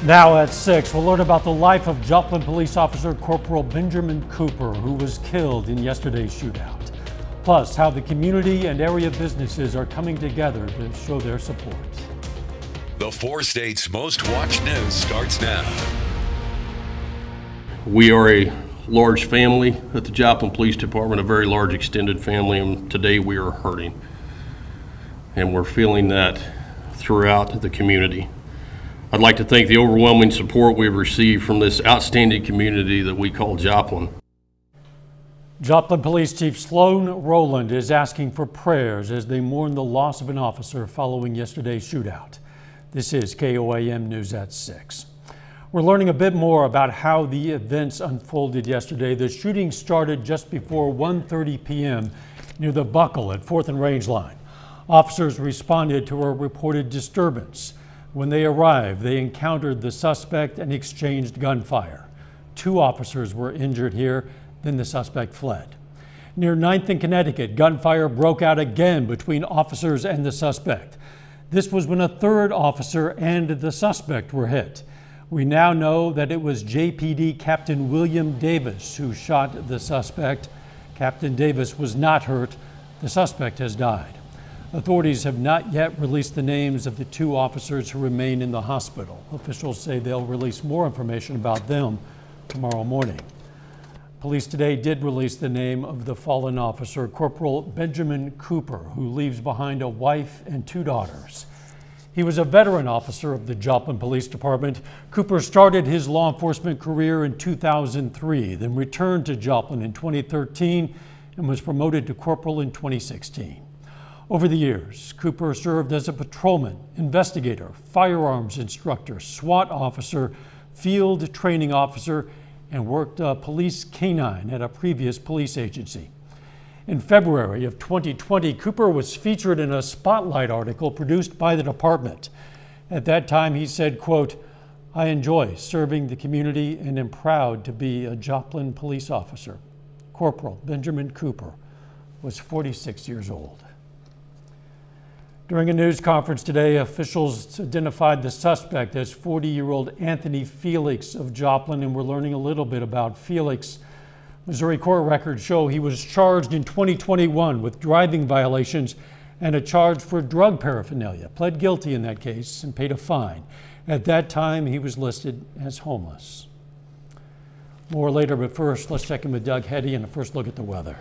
Now at 6, we'll learn about the life of Joplin Police Officer Corporal Benjamin Cooper, who was killed in yesterday's shootout. Plus, how the community and area businesses are coming together to show their support. The 4 states' most watched news starts now. We are a large family at the Joplin Police Department, a very large extended family, and today we are hurting. And we're feeling that throughout the community. I'd like to thank the overwhelming support we've received from this outstanding community that we call Joplin. Joplin Police Chief Sloane Rowland is asking for prayers as they mourn the loss of an officer following yesterday's shootout. This is KOAM News at 6. We're learning a bit more about how the events unfolded yesterday. The shooting started just before 1:30 p.m. near the Buckle at 4th and Range Line. Officers responded to a reported disturbance. When they arrived, they encountered the suspect and exchanged gunfire. 2 officers were injured here, then the suspect fled. Near 9th and Connecticut, gunfire broke out again between officers and the suspect. This was when a 3rd officer and the suspect were hit. We now know that it was JPD Captain William Davis who shot the suspect. Captain Davis was not hurt. The suspect has died. Authorities have not yet released the names of the 2 officers who remain in the hospital. Officials say they'll release more information about them tomorrow morning. Police today did release the name of the fallen officer, Corporal Benjamin Cooper, who leaves behind a wife and 2 daughters. He was a veteran officer of the Joplin Police Department. Cooper started his law enforcement career in 2003, then returned to Joplin in 2013 and was promoted to corporal in 2016. Over the years, Cooper served as a patrolman, investigator, firearms instructor, SWAT officer, field training officer, and worked a police canine at a previous police agency. In February of 2020, Cooper was featured in a Spotlight article produced by the department. At that time, he said, quote, "I enjoy serving the community and am proud to be a Joplin police officer." Corporal Benjamin Cooper was 46 years old. During a news conference today, officials identified the suspect as 40-year-old Anthony Felix of Joplin, and we're learning a little bit about Felix. Missouri court records show he was charged in 2021 with driving violations and a charge for drug paraphernalia, pled guilty in that case, and paid a fine. At that time, he was listed as homeless. More later, but first, let's check in with Doug Heddy and a first look at the weather.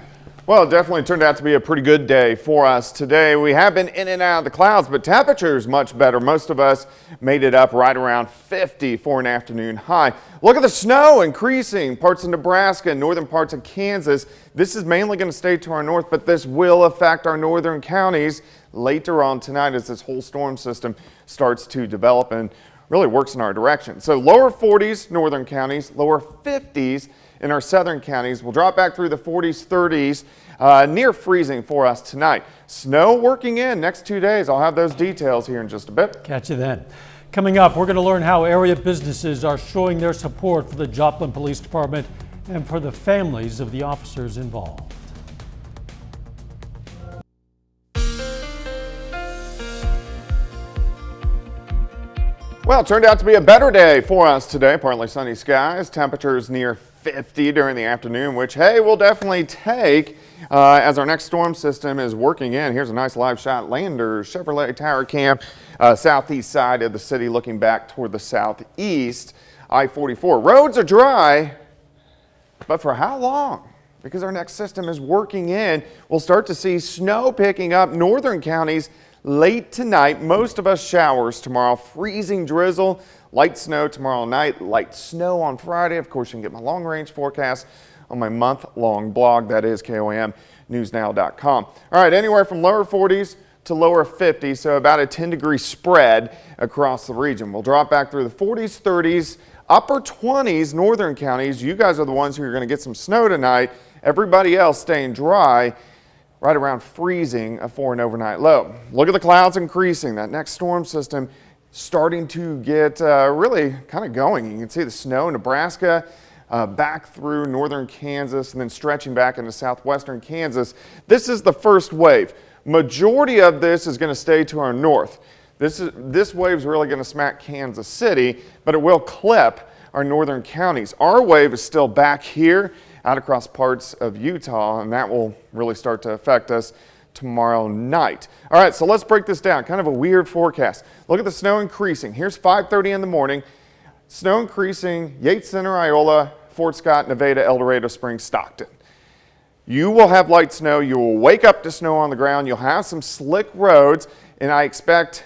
Well, it definitely turned out to be a pretty good day for us today. We have been in and out of the clouds, but temperatures much better. Most of us made it up right around 50 for an afternoon high. Look at the snow increasing. Parts of Nebraska and northern parts of Kansas. This is mainly going to stay to our north, but this will affect our northern counties later on tonight as this whole storm system starts to develop and really works in our direction. So lower 40s, northern counties, lower 50s in our southern counties. We'll drop back through the 40s, 30s, near freezing for us tonight. Snow working in next 2 days. I'll have those details here in just a bit. Catch you then. Coming up, we're going to learn how area businesses are showing their support for the Joplin Police Department and for the families of the officers involved. Well, it turned out to be a better day for us today. Partly sunny skies, temperatures near 50 during the afternoon, which, hey, we'll definitely take as our next storm system is working in. Here's a nice live shot. Landers Chevrolet Tower Camp, southeast side of the city, looking back toward the southeast. I-44. Roads are dry, but for how long? Because our next system is working in. We'll start to see snow picking up northern counties late tonight. Most of us showers tomorrow, freezing drizzle, light snow tomorrow night, light snow on Friday. Of course, you can get my long range forecast on my month-long blog. That is KOAMnewsnow.com. All right, anywhere from lower 40s to lower 50s, so about a 10-degree spread across the region. We'll drop back through the 40s, 30s, upper 20s, northern counties. You guys are the ones who are going to get some snow tonight. Everybody else staying dry. Right around freezing for an overnight low. Look at the clouds increasing. That next storm system starting to get really kind of going. You can see the snow in Nebraska, back through northern Kansas, and then stretching back into southwestern Kansas. This is the first wave. Majority of this is going to stay to our north. This wave's really going to smack Kansas City, but it will clip our northern counties. Our wave is still back here out across parts of Utah, and that will really start to affect us tomorrow night. All right, so let's break this down. Kind of a weird forecast. Look at the snow increasing. Here's 5:30 in the morning. Snow increasing, Yates Center, Iola, Fort Scott, Nevada, El Dorado Springs, Stockton. You will have light snow. You will wake up to snow on the ground. You'll have some slick roads, and I expect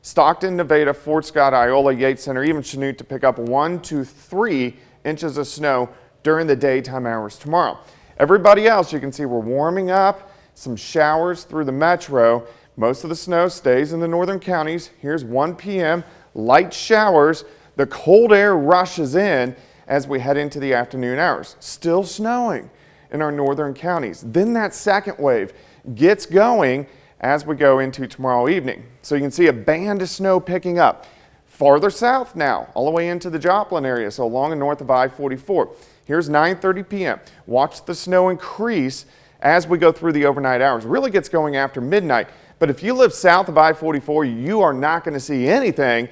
Stockton, Nevada, Fort Scott, Iola, Yates Center, even Shootout to pick up 1 to 3 inches of snow during the daytime hours tomorrow. Everybody else, you can see we're warming up. Some showers through the metro. Most of the snow stays in the northern counties. Here's 1 p.m. Light showers. The cold air rushes in as we head into the afternoon hours. Still snowing in our northern counties. Then that second wave gets going as we go into tomorrow evening. So you can see a band of snow picking up. Farther south now, all the way into the Joplin area, so along and north of I-44. Here's 9:30 p.m. Watch the snow increase as we go through the overnight hours. Really gets going after midnight. But if you live south of I-44, you are not going to see anything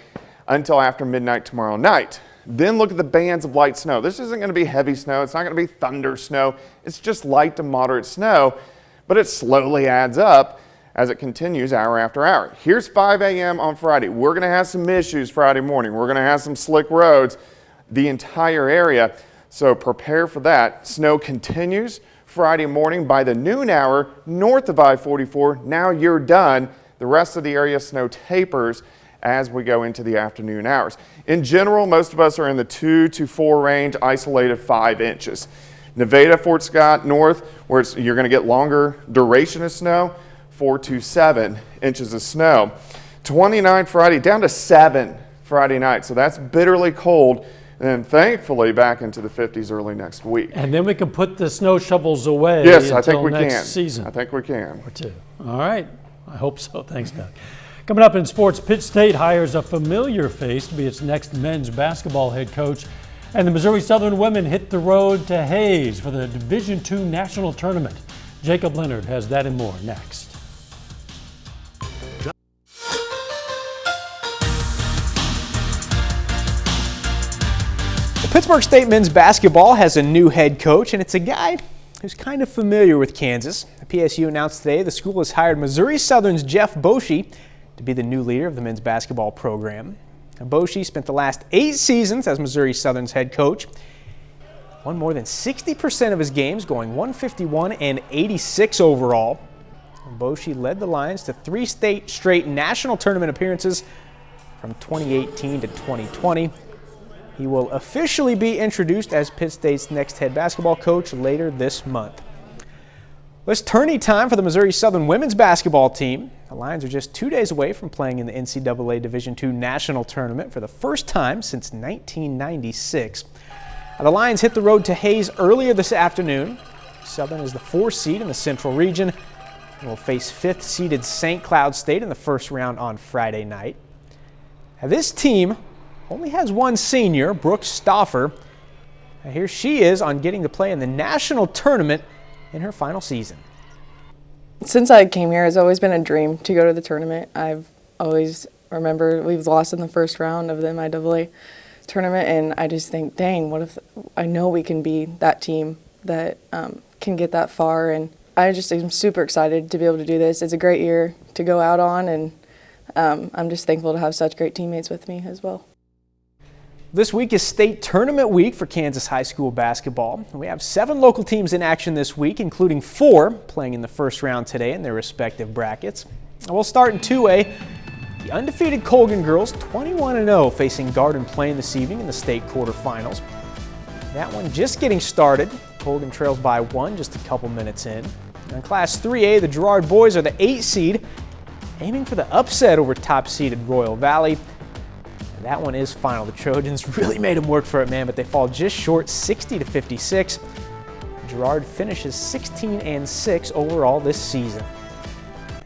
until after midnight tomorrow night. Then look at the bands of light snow. This isn't going to be heavy snow. It's not going to be thunder snow. It's just light to moderate snow, but it slowly adds up as it continues hour after hour. Here's 5 a.m. on Friday. We're going to have some issues Friday morning. We're going to have some slick roads, the entire area, so prepare for that. Snow continues Friday morning by the noon hour north of I-44. Now you're done. The rest of the area snow tapers as we go into the afternoon hours. In general, most of us are in the 2 to 4 range, isolated 5 inches. Nevada, Fort Scott, north, where you're going to get longer duration of snow, 4 to 7 inches of snow. 29 Friday, down to 7 Friday night. So that's bitterly cold. And then thankfully back into the 50s early next week. And then we can put the snow shovels away yes, I think until we next can. season. I think we can. Or two. All right. I hope so. Thanks, Doug. Coming up in sports, Pitt State hires a familiar face to be its next men's basketball head coach. And the Missouri Southern women hit the road to Hayes for the Division II National Tournament. Jacob Leonard has that and more next. Pittsburgh State men's basketball has a new head coach, and it's a guy who's kind of familiar with Kansas. The PSU announced today the school has hired Missouri Southern's Jeff Boschee to be the new leader of the men's basketball program. And Boschee spent the last 8 seasons as Missouri Southern's head coach. Won more than 60% of his games, going 151 and 86 overall. And Boschee led the Lions to 3 straight national tournament appearances from 2018 to 2020. He will officially be introduced as Pitt State's next head basketball coach later this month. It's tourney time for the Missouri Southern women's basketball team. The Lions are just 2 days away from playing in the NCAA Division II National Tournament for the first time since 1996. The Lions hit the road to Hayes earlier this afternoon. Southern is the 4th seed in the Central Region and will face 5th-seeded St. Cloud State in the first round on Friday night. Now, this team only has one senior, Brooke Stauffer. Now, here she is on getting to play in the national tournament in her final season. Since I came here, it's always been a dream to go to the tournament. I've always remembered we've lost in the first round of the MIAA tournament, and I just think, dang, what if I know we can be that team that can get that far, and I just am super excited to be able to do this. It's a great year to go out on, and I'm just thankful to have such great teammates with me as well. This week is state tournament week for Kansas high school basketball. We have 7 local teams in action this week, including 4 playing in the first round today in their respective brackets. And we'll start in 2A. The undefeated Colgan girls, 21-0, facing Garden Plain this evening in the state quarterfinals. That one just getting started. Colgan trails by 1 just a couple minutes in. And in Class 3A, the Girard boys are the 8 seed, aiming for the upset over top-seeded Royal Valley. That one is final. The Trojans really made them work for it, man, but they fall just short, 60-56. Girard finishes 16-6 overall this season.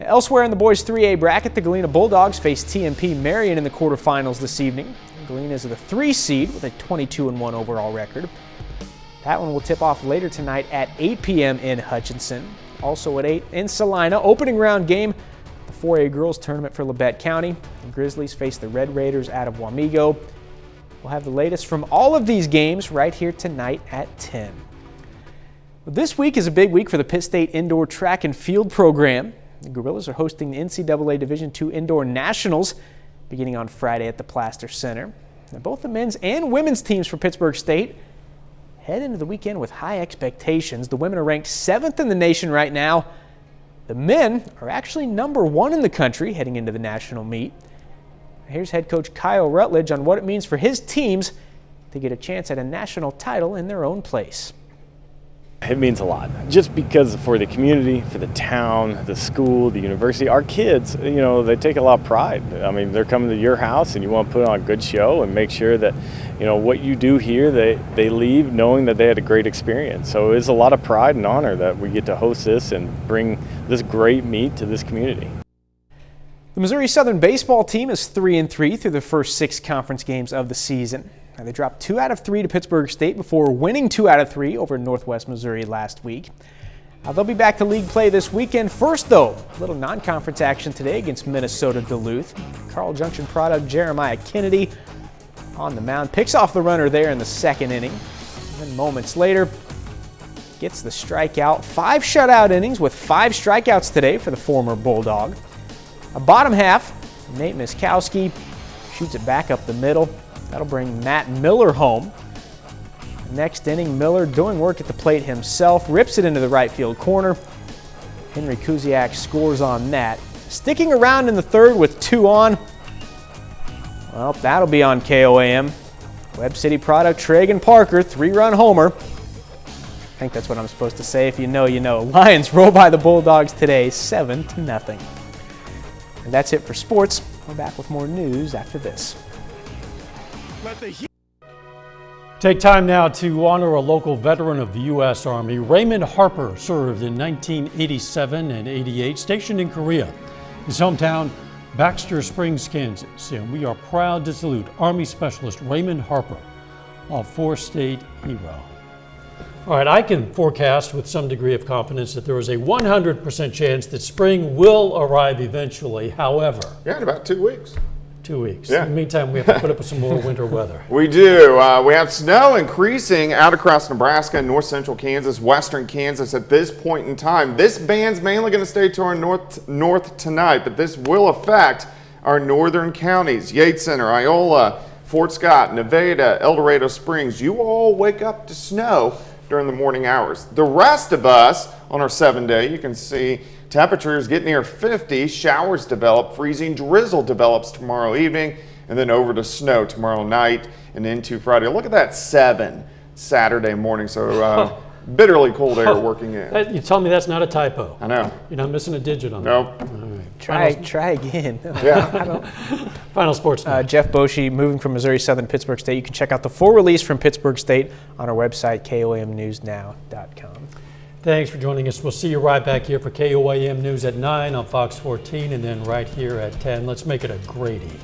Elsewhere in the boys 3A bracket, the Galena Bulldogs face TMP Marion in the quarterfinals this evening. Galena is the 3 seed with a 22-1 overall record. That one will tip off later tonight at 8 p.m. in Hutchinson. Also at 8 in Salina, opening round game. The 4A girls tournament for Labette County. The Grizzlies face the Red Raiders out of Wamego. We'll have the latest from all of these games right here tonight at 10. Well, this week is a big week for the Pitt State Indoor Track and Field program. The Gorillas are hosting the NCAA Division II Indoor Nationals beginning on Friday at the Plaster Center. Now, both the men's and women's teams for Pittsburgh State head into the weekend with high expectations. The women are ranked 7th in the nation right now. The men are actually number 1 in the country heading into the national meet. Here's head coach Kyle Rutledge on what it means for his teams to get a chance at a national title in their own place. It means a lot, just because for the community, for the town, the school, the university, our kids, they take a lot of pride. I mean, they're coming to your house and you want to put on a good show and make sure that, what you do here, they leave knowing that they had a great experience. So it's a lot of pride and honor that we get to host this and bring this great meet to this community. The Missouri Southern baseball team is 3-3 through the first 6 conference games of the season. Now, they dropped 2 out of 3 to Pittsburgh State before winning 2 out of 3 over Northwest Missouri last week. They'll be back to league play this weekend. First, though, a little non-conference action today against Minnesota Duluth. Carl Junction product Jeremiah Kennedy on the mound, picks off the runner there in the 2nd inning. And then moments later, gets the strikeout. 5 shutout innings with 5 strikeouts today for the former Bulldog. A bottom half, Nate Miskowski shoots it back up the middle. That'll bring Matt Miller home. Next inning, Miller doing work at the plate himself, rips it into the right field corner. Henry Kuziak scores on that. Sticking around in the 3rd with 2 on. Well, that'll be on KOAM. Webb City product Tragan Parker, 3-run homer. I think that's what I'm supposed to say. If you know, you know. Lions roll by the Bulldogs today, 7-0. And that's it for sports. We're back with more news after this. Take time now to honor a local veteran of the U.S. Army. Raymond Harper served in 1987 and 88, stationed in Korea. His hometown, Baxter Springs, Kansas. And we are proud to salute Army Specialist Raymond Harper, a 4-state hero. All right, I can forecast with some degree of confidence that there is a 100% chance that spring will arrive eventually. However, Yeah, in about 2 weeks. 2 weeks. Yeah. In the meantime, we have to put up with some more winter weather. We do. We have snow increasing out across Nebraska and north central Kansas, western Kansas at this point in time. This band's mainly going to stay to our north tonight, but this will affect our northern counties. Yates Center, Iola, Fort Scott, Nevada, El Dorado Springs. You all wake up to snow during the morning hours. The rest of us on our 7-day, you can see temperatures get near 50, showers develop, freezing drizzle develops tomorrow evening, and then over to snow tomorrow night and into Friday. Look at that 7 Saturday morning, so bitterly cold air working in. You tell me that's not a typo. I know. You're not missing a digit on Nope. that. All right. Try again. Yeah. Final sports news. Jeff Boschee moving from Missouri Southern Pittsburgh State. You can check out the full release from Pittsburgh State on our website, KOAMnewsnow.com. Thanks for joining us. We'll see you right back here for KOAM News at 9 on Fox 14 and then right here at 10. Let's make it a great evening.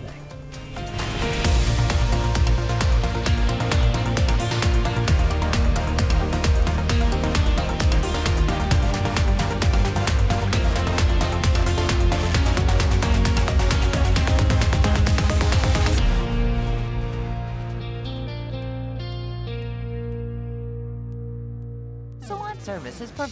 Salon service is provided.